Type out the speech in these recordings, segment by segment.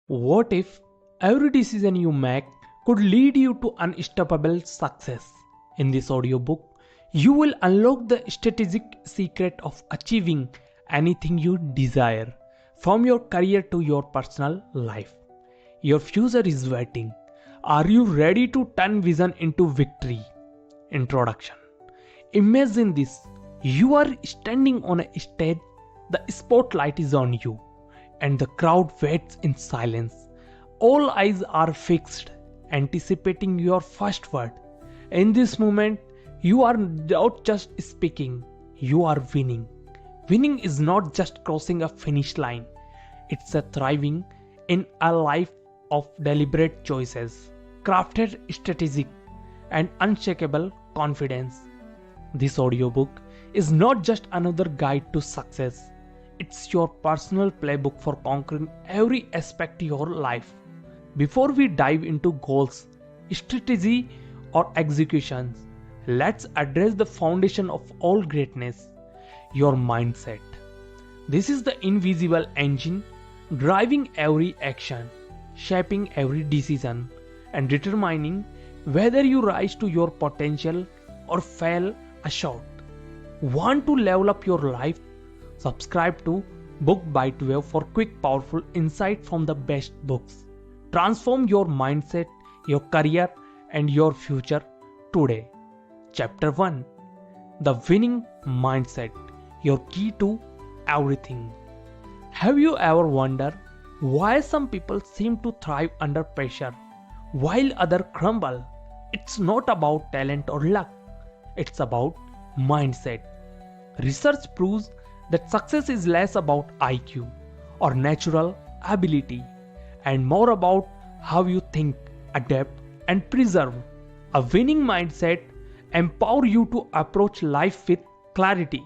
What if every decision you make could lead you to unstoppable success? In this audiobook, you will unlock the strategic secret of achieving anything you desire, from your career to your personal life. Your future is waiting. Are you ready to turn vision into victory? Introduction. Imagine this. You are standing on a stage, the spotlight is on you, and the crowd waits in silence. All eyes are fixed, anticipating your first word. In this moment, you are not just speaking, you are winning. Winning is not just crossing a finish line, it's a thriving in a life of deliberate choices, crafted strategic, and unshakable confidence. This audiobook is not just another guide to success. It's your personal playbook for conquering every aspect of your life. Before we dive into goals, strategy, or executions, let's address the foundation of all greatness, your mindset. This is the invisible engine driving every action, shaping every decision, and determining whether you rise to your potential or fail short. Want to level up your life? Subscribe to Book by 12 for quick, powerful insight from the best books. Transform your mindset, your career, and your future today. Chapter 1. The Winning Mindset, your key to everything. Have you ever wondered why some people seem to thrive under pressure while others crumble? It's not about talent or luck. It's about mindset. Research proves that success is less about IQ or natural ability and more about how you think, adapt, and preserve. A winning mindset empowers you to approach life with clarity,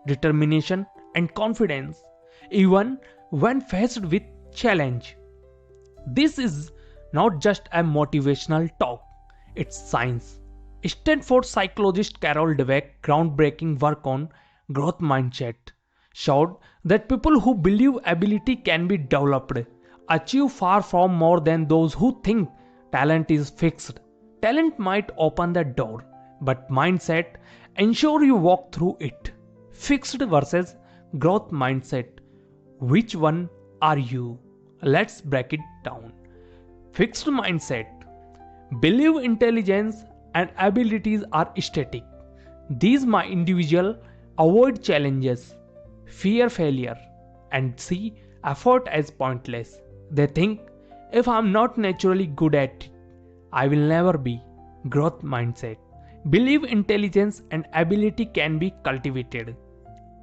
determination, and confidence, even when faced with challenge. This is not just a motivational talk, it's science. Stanford psychologist Carol Dweck's groundbreaking work on growth mindset showed that people who believe ability can be developed achieve far from more than those who think talent is fixed. Talent might open the door, but mindset ensure you walk through it. Fixed versus growth mindset. Which one are you? Let's break it down. Fixed mindset. Believe intelligence and abilities are static. These my individual avoid challenges, fear failure, and see effort as pointless. They think if I'm not naturally good at it, I will never be. Growth mindset. Believe intelligence and ability can be cultivated.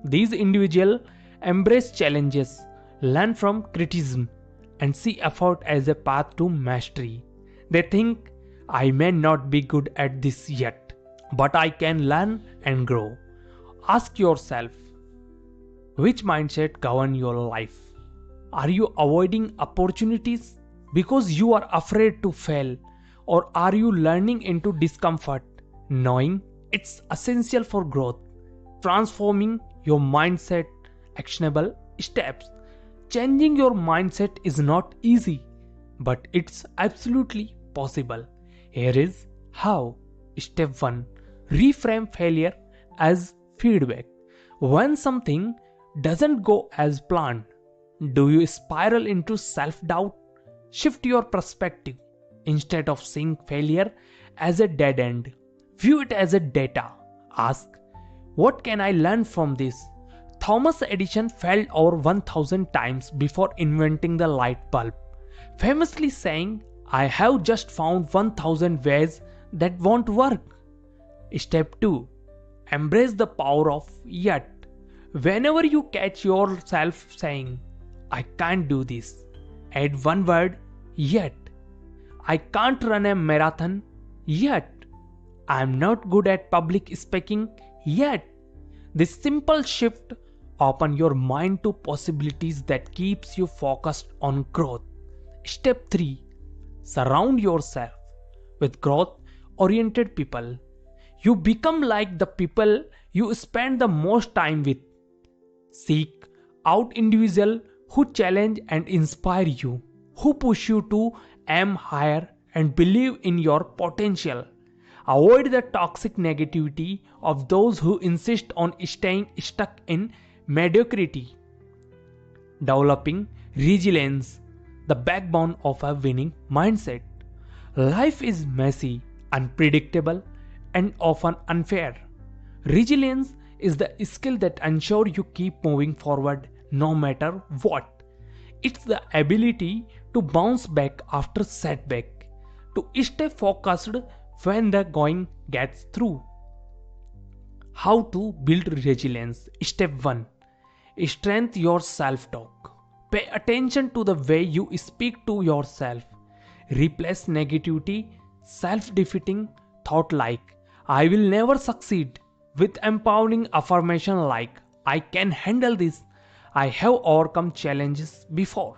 These individuals embrace challenges, learn from criticism, and see effort as a path to mastery. They think I may not be good at this yet, but I can learn and grow. Ask yourself, which mindset governs your life? Are you avoiding opportunities because you are afraid to fail, or are you learning into discomfort, knowing it's essential for growth? Transforming your mindset, actionable steps. Changing your mindset is not easy, but it's absolutely possible. Here is how. Step 1. Reframe failure as feedback. When something doesn't go as planned, do you spiral into self-doubt? Shift your perspective. Instead of seeing failure as a dead end, view it as a data. Ask, what can I learn from this? Thomas Edison failed over 1000 times before inventing the light bulb, famously saying, I have just found 1000 ways that won't work. Step 2. Embrace the power of yet. Whenever you catch yourself saying, I can't do this, add one word, yet. I can't run a marathon, yet. I am not good at public speaking, yet. This simple shift opens your mind to possibilities that keeps you focused on growth. Step 3. Surround yourself with growth-oriented people. You become like the people you spend the most time with. Seek out individuals who challenge and inspire you, who push you to aim higher and believe in your potential. Avoid the toxic negativity of those who insist on staying stuck in mediocrity. Developing resilience, the backbone of a winning mindset. Life is messy, unpredictable, and often unfair. Resilience is the skill that ensures you keep moving forward no matter what. It's the ability to bounce back after setback, to stay focused when the going gets through. How to build resilience? Step 1. Strengthen your self-talk. Pay attention to the way you speak to yourself. Replace negativity, self-defeating thought like I will never succeed with empowering affirmation like I can handle this. I have overcome challenges before.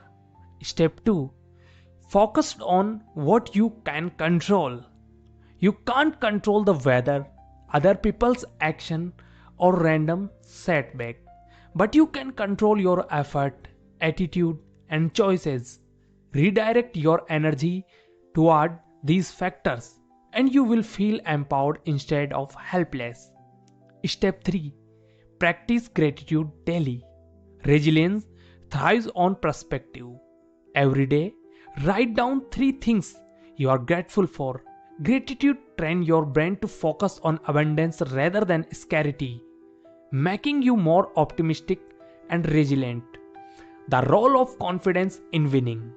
Step 2. Focus on what you can control. You can't control the weather, other people's action, or random setback, but you can control your effort, attitude, and choices. Redirect your energy toward these factors, and you will feel empowered instead of helpless. Step 3. Practice gratitude daily. Resilience thrives on perspective. Every day, write down 3 things you are grateful for. Gratitude trains your brain to focus on abundance rather than scarcity, making you more optimistic and resilient. The role of confidence in winning.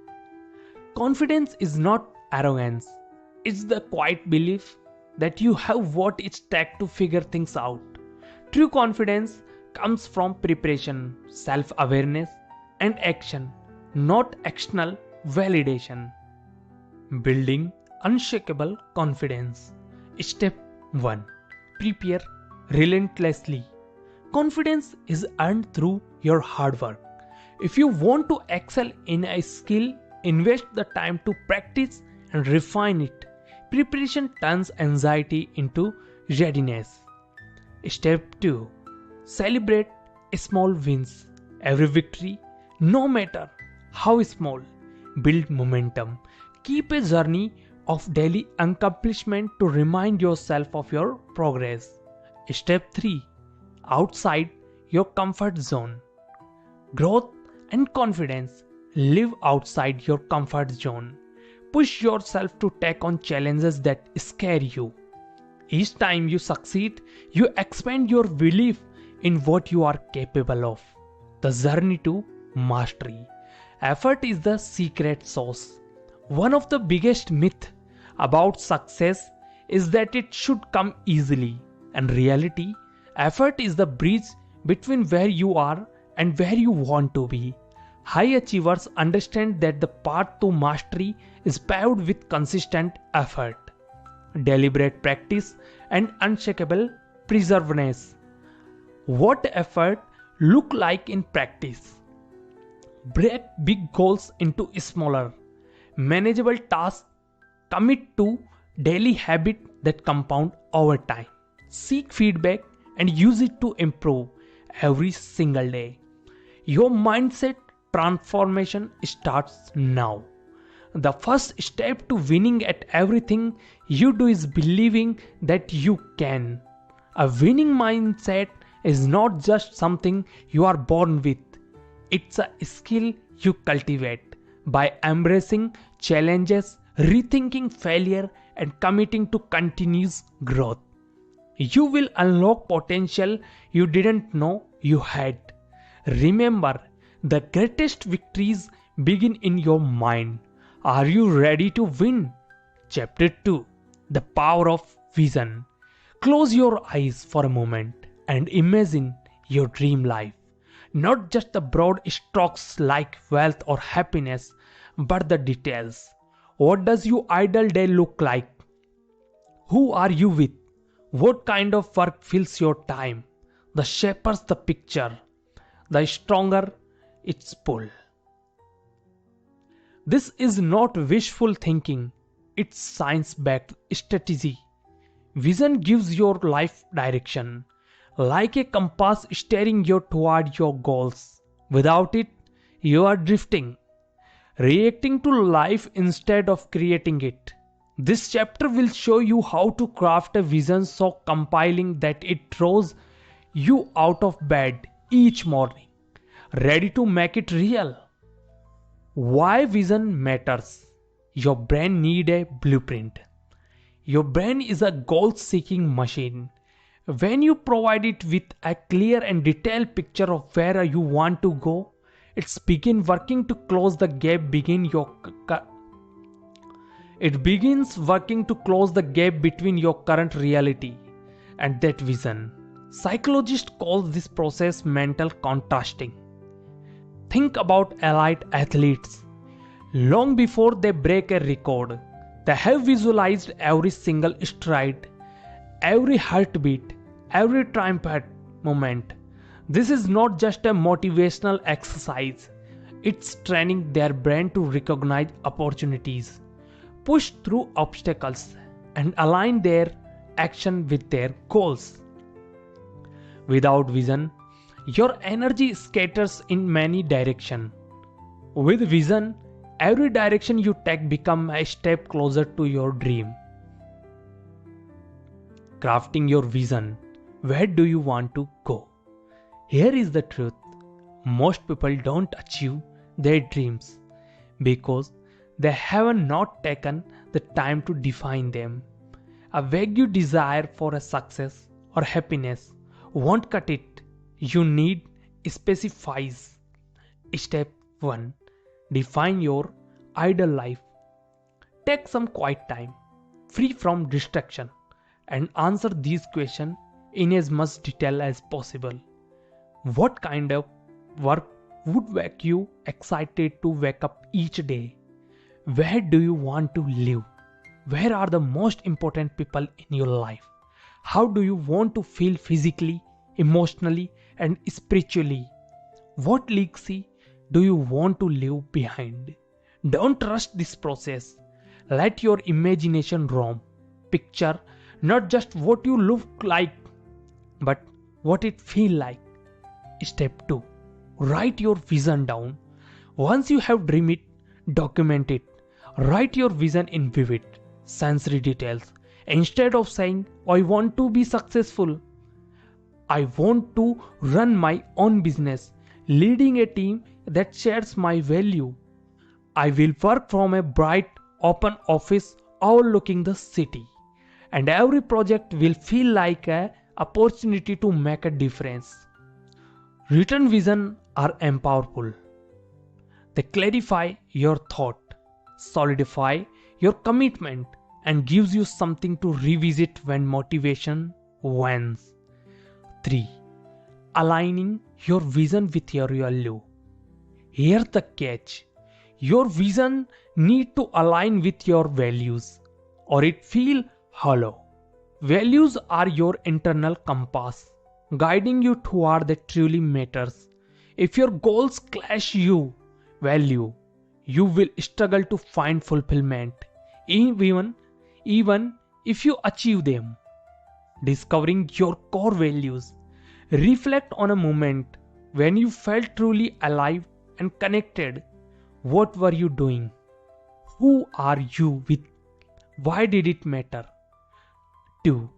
Confidence is not arrogance, it's the quiet belief that you have what it takes to figure things out. True confidence comes from preparation, self-awareness, and action, not external validation. Building unshakable confidence. Step 1. Prepare relentlessly. Confidence is earned through your hard work. If you want to excel in a skill, invest the time to practice and refine it. Preparation turns anxiety into readiness. Step 2. Celebrate small wins. Every victory, no matter how small, build momentum. Keep a journey of daily accomplishment to remind yourself of your progress. Step 3. Outside your comfort zone. Growth and confidence live outside your comfort zone. Push yourself to take on challenges that scare you. Each time you succeed, you expand your belief in what you are capable of. The journey to mastery. Effort is the secret sauce. One of the biggest myths about success is that it should come easily. In reality, effort is the bridge between where you are and where you want to be. High achievers understand that the path to mastery is paved with consistent effort, deliberate practice, and unshakable perseverance. What effort look like in practice? Break big goals into smaller, manageable tasks. Commit to daily habits that compound over time. Seek feedback and use it to improve every single day. Your mindset transformation starts now. The first step to winning at everything you do is believing that you can. A winning mindset is not just something you are born with. It's a skill you cultivate by embracing challenges, rethinking failure, and committing to continuous growth. You will unlock potential you didn't know you had. Remember, the greatest victories begin in your mind. Are you ready to win? Chapter 2. The Power of Vision. Close your eyes for a moment and imagine your dream life. Not just the broad strokes like wealth or happiness, but the details. What does your ideal day look like? Who are you with? What kind of work fills your time? The shaper the picture, the stronger its pull. This is not wishful thinking, it's science-backed strategy. Vision gives your life direction, like a compass steering you toward your goals. Without it, you are drifting. reacting to life instead of creating it. This chapter will show you how to craft a vision so compelling that it draws you out of bed each morning, ready to make it real. Why vision matters? Your brain needs a blueprint. Your brain is a goal-seeking machine. When you provide it with a clear and detailed picture of where you want to go, it's begin working to close the gap between your current reality and that vision. Psychologists call this process mental contrasting. Think about elite athletes. Long before they break a record, they have visualized every single stride, every heartbeat, every triumphant moment. This is not just a motivational exercise, it's training their brain to recognize opportunities, push through obstacles, and align their action with their goals. Without vision, your energy scatters in many directions. With vision, every direction you take becomes a step closer to your dream. Crafting your vision. Where do you want to go? Here is the truth. Most people don't achieve their dreams because they have not taken the time to define them. A vague desire for a success or happiness won't cut it. You need specifies. Step 1. Define your ideal life. Take some quiet time, free from distraction, and answer these questions in as much detail as possible. What kind of work would make you excited to wake up each day? Where do you want to live? Where are the most important people in your life? How do you want to feel physically, emotionally, and spiritually? What legacy do you want to leave behind? Don't rush this process. Let your imagination roam. Picture not just what you look like, but what it feels like. Step 2. Write your vision down. Once you have dreamed it, document it. Write your vision in vivid, sensory details. Instead of saying, I want to be successful, I want to run my own business, leading a team that shares my value. I will work from a bright, open office overlooking the city, and every project will feel like an opportunity to make a difference. Written visions are powerful. They clarify your thought, solidify your commitment, and gives you something to revisit when motivation wanes. 3. Aligning your vision with your value. Here's the catch. Your vision needs to align with your values, or it feels hollow. Values are your internal compass, guiding you toward what truly matters. If your goals clash your value, you will struggle to find fulfillment, even if you achieve them. Discovering your core values. Reflect on a moment when you felt truly alive and connected. What were you doing? Who are you with? Why did it matter? 2.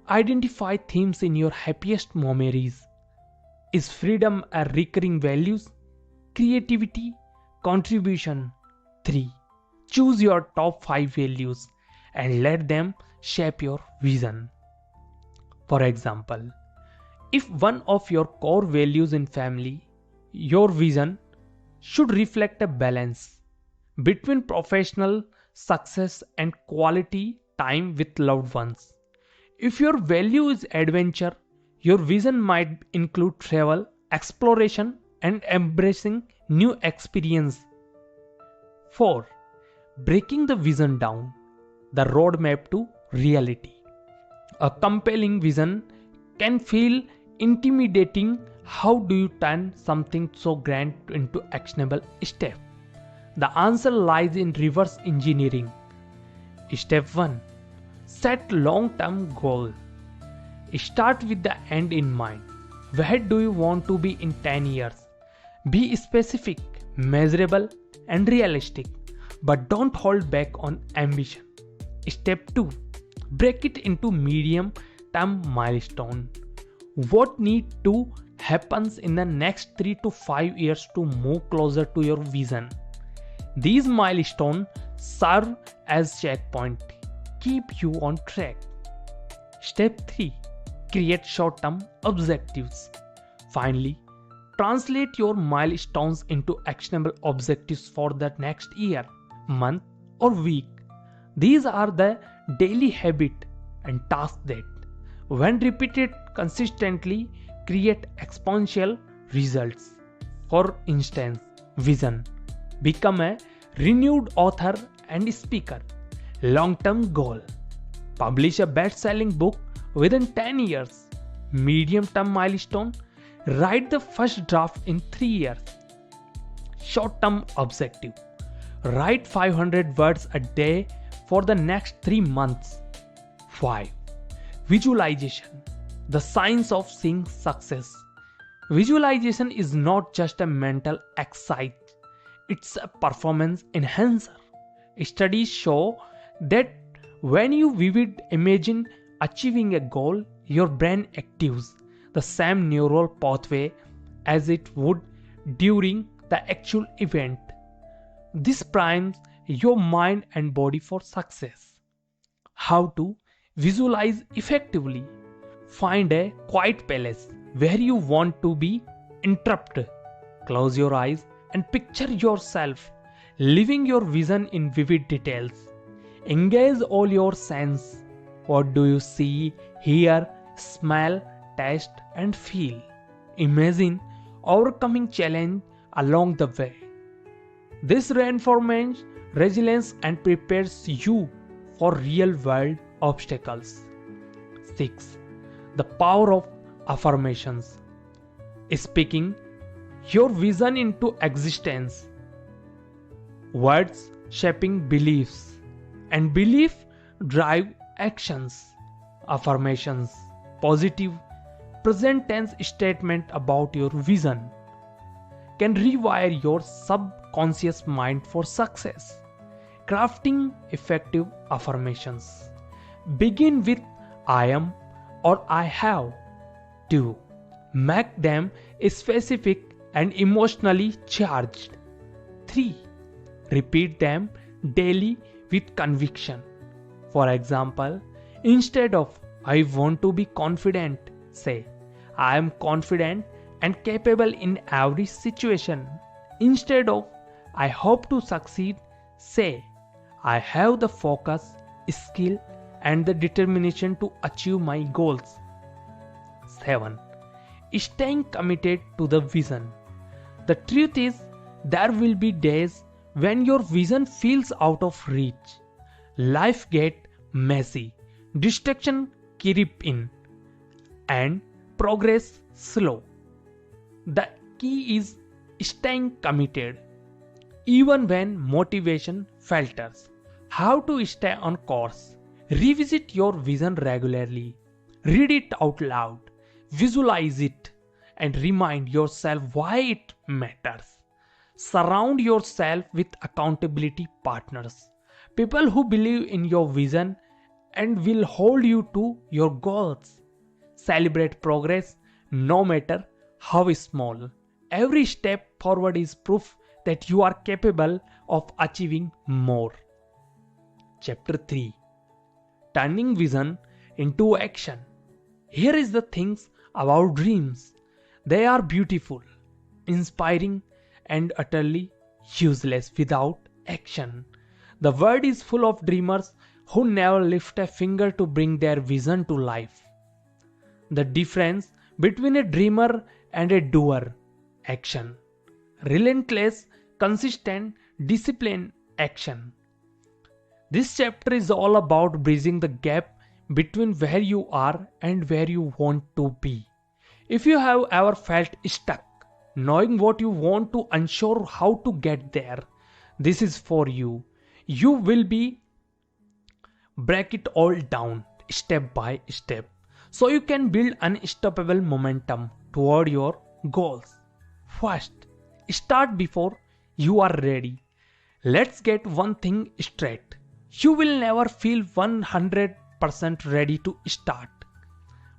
Identify themes in your happiest memories. Is freedom a recurring value? Creativity? Contribution? 3. Choose your top 5 values and let them shape your vision. For example, if one of your core values in family, your vision should reflect a balance between professional success and quality time with loved ones. If your value is adventure, your vision might include travel, exploration, and embracing new experience. 4. Breaking the vision down. The roadmap to reality. A compelling vision can feel intimidating. How do you turn something so grand into actionable step? The answer lies in reverse engineering. Step 1. Set long-term goal. Start with the end in mind. Where do you want to be in 10 years? Be specific, measurable, and realistic, but don't hold back on ambition. Step 2. Break it into medium-term milestone. What needs to happen in the next 3 to 5 years to move closer to your vision? These milestones serve as checkpoints, keep you on track. Step 3. Create short-term objectives. Finally, translate your milestones into actionable objectives for the next year, month, or week. These are the daily habits and tasks that, when repeated consistently, create exponential results. For instance, vision: become a renewed author and speaker. Long-term goal: publish a best-selling book within 10 years. Medium-term milestone: write the first draft in 3 years. Short-term objective: write 500 words a day for the next 3 months. 5. Visualization: the science of seeing success. Visualization is not just a mental exercise, it's a performance enhancer. Studies show that when you vivid imagine achieving a goal, your brain activates the same neural pathway as it would during the actual event. This primes your mind and body for success. How to visualize effectively? Find a quiet place where you want to be interrupted. Close your eyes and picture yourself living your vision in vivid details. Engage all your senses. What do you see, hear, smell, taste, and feel? Imagine overcoming challenge along the way. This reinforces resilience and prepares you for real-world obstacles. 6. The power of affirmations. Speaking your vision into existence. Words shaping beliefs, and belief drive actions. Affirmations: positive, present tense statement about your vision, can rewire your subconscious mind for success. Crafting effective affirmations. Begin with I am or I have. 2. Make them specific and emotionally charged. 3. Repeat them daily with conviction. For example, instead of I want to be confident, say I am confident and capable in every situation. Instead of I hope to succeed, say I have the focus, skill, and the determination to achieve my goals. 7. Staying committed to the vision. The truth is, there will be days when your vision feels out of reach. Life gets messy, distraction creep in, and progress slow. The key is staying committed, even when motivation falters. How to stay on course? Revisit your vision regularly. Read it out loud. Visualize it and remind yourself why it matters. Surround yourself with accountability partners, people who believe in your vision and will hold you to your goals. Celebrate progress, no matter how small. Every step forward is proof that you are capable of achieving more. Chapter 3. Turning vision into action. Here is the things about dreams. They are beautiful, inspiring, and utterly useless without action. The world is full of dreamers who never lift a finger to bring their vision to life. The difference between a dreamer and a doer: action. Relentless, consistent, disciplined action. This chapter is all about bridging the gap between where you are and where you want to be. If you have ever felt stuck, knowing what you want to unsure how to get there, this is for you. You will break it all down step by step so you can build unstoppable momentum toward your goals. First, start before you are ready. Let's get one thing straight. You will never feel 100% ready to start.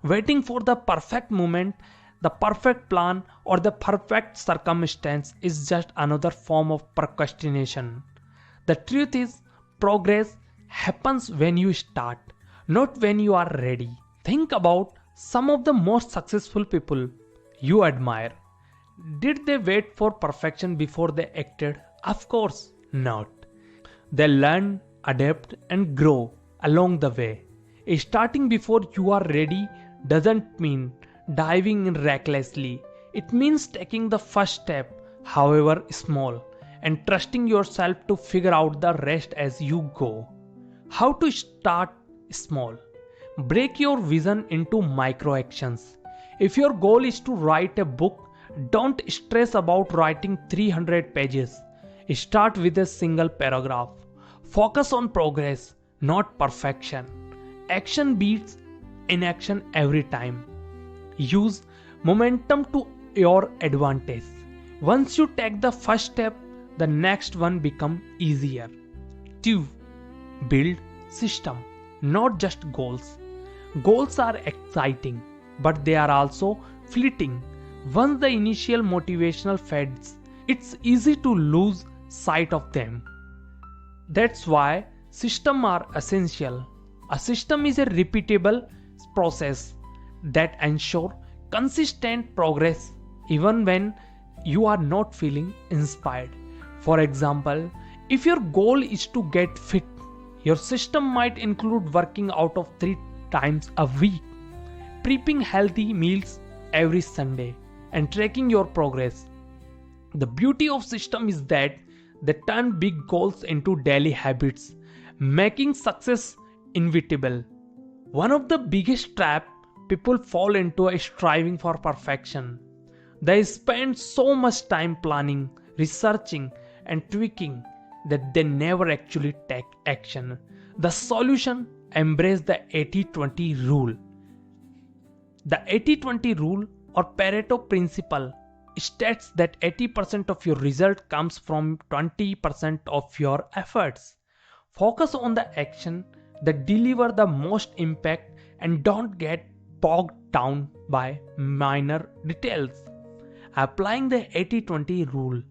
Waiting for the perfect moment, the perfect plan, or the perfect circumstance is just another form of procrastination. The truth is, progress happens when you start, not when you are ready. Think about some of the most successful people you admire. Did they wait for perfection before they acted? Of course not. They learn, adapt, and grow along the way. Starting before you are ready doesn't mean diving in recklessly. It means taking the first step, however small, and trusting yourself to figure out the rest as you go. How to start small? Break your vision into micro actions. If your goal is to write a book, don't stress about writing 300 pages. Start with a single paragraph. Focus on progress, not perfection. Action beats inaction every time. Use momentum to your advantage. Once you take the first step, the next one becomes easier. 2. Build system, not just goals. Goals are exciting, but they are also fleeting. Once the initial motivational fades, it's easy to lose sight of them. That's why systems are essential. A system is a repeatable process that ensures consistent progress even when you are not feeling inspired. For example, if your goal is to get fit, your system might include working out of 3 times a week, prepping healthy meals every Sunday, and tracking your progress. The beauty of system is that they turn big goals into daily habits, making success inevitable. One of the biggest traps people fall into is striving for perfection. They spend so much time planning, researching, and tweaking that they never actually take action. The solution: embrace the 80-20 rule. The 80-20 rule, or Pareto principle, states that 80% of your result comes from 20% of your efforts. Focus on the action that deliver the most impact and don't get bogged down by minor details. Applying the 80-20 rule.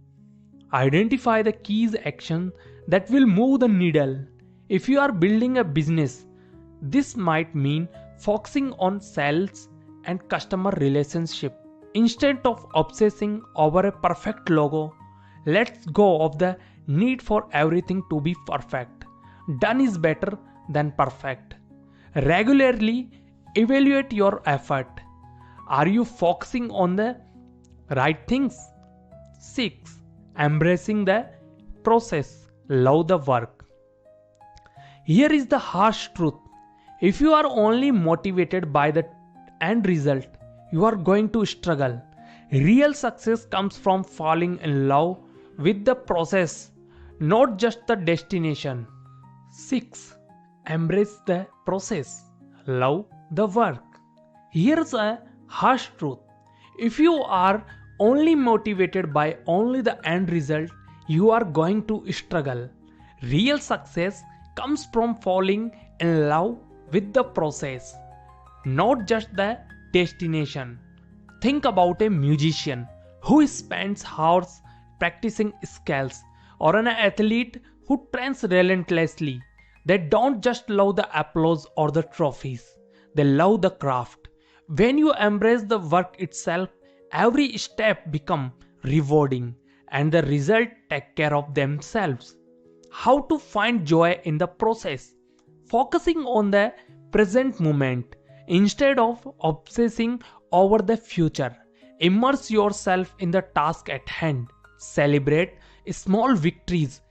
Identify the keys action that will move the needle. If you are building a business, this might mean focusing on sales and customer relationship. Instead of obsessing over a perfect logo, let's go of the need for everything to be perfect. Done is better than perfect. Regularly evaluate your effort. Are you focusing on the right things? 6. Embracing the process. Love the work. Here is the harsh truth. If you are only motivated by the end result, you are going to struggle. Real success comes from falling in love with the process, not just the destination. 6. Embrace the process. Love the work. Here's a harsh truth. If you are only motivated by only the end result, you are going to struggle. Real success comes from falling in love with the process, not just the destination. Think about a musician who spends hours practicing scales, or an athlete who trains relentlessly. They don't just love the applause or the trophies, they love the craft. When you embrace the work itself, every step becomes rewarding and the result take care of themselves. How to find joy in the process? Focusing on the present moment instead of obsessing over the future. Immerse yourself in the task at hand. Celebrate small victories.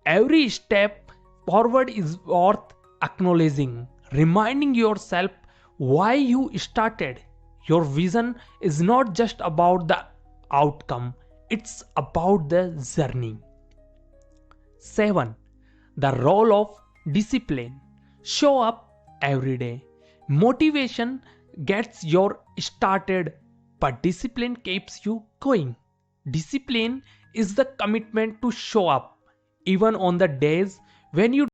Every step forward is worth acknowledging. Reminding yourself why you started. Your vision is not just about the outcome, it's about the journey. 7. The role of discipline. Show up every day. Motivation gets you started, but discipline keeps you going. Discipline is the commitment to show up even on the days when you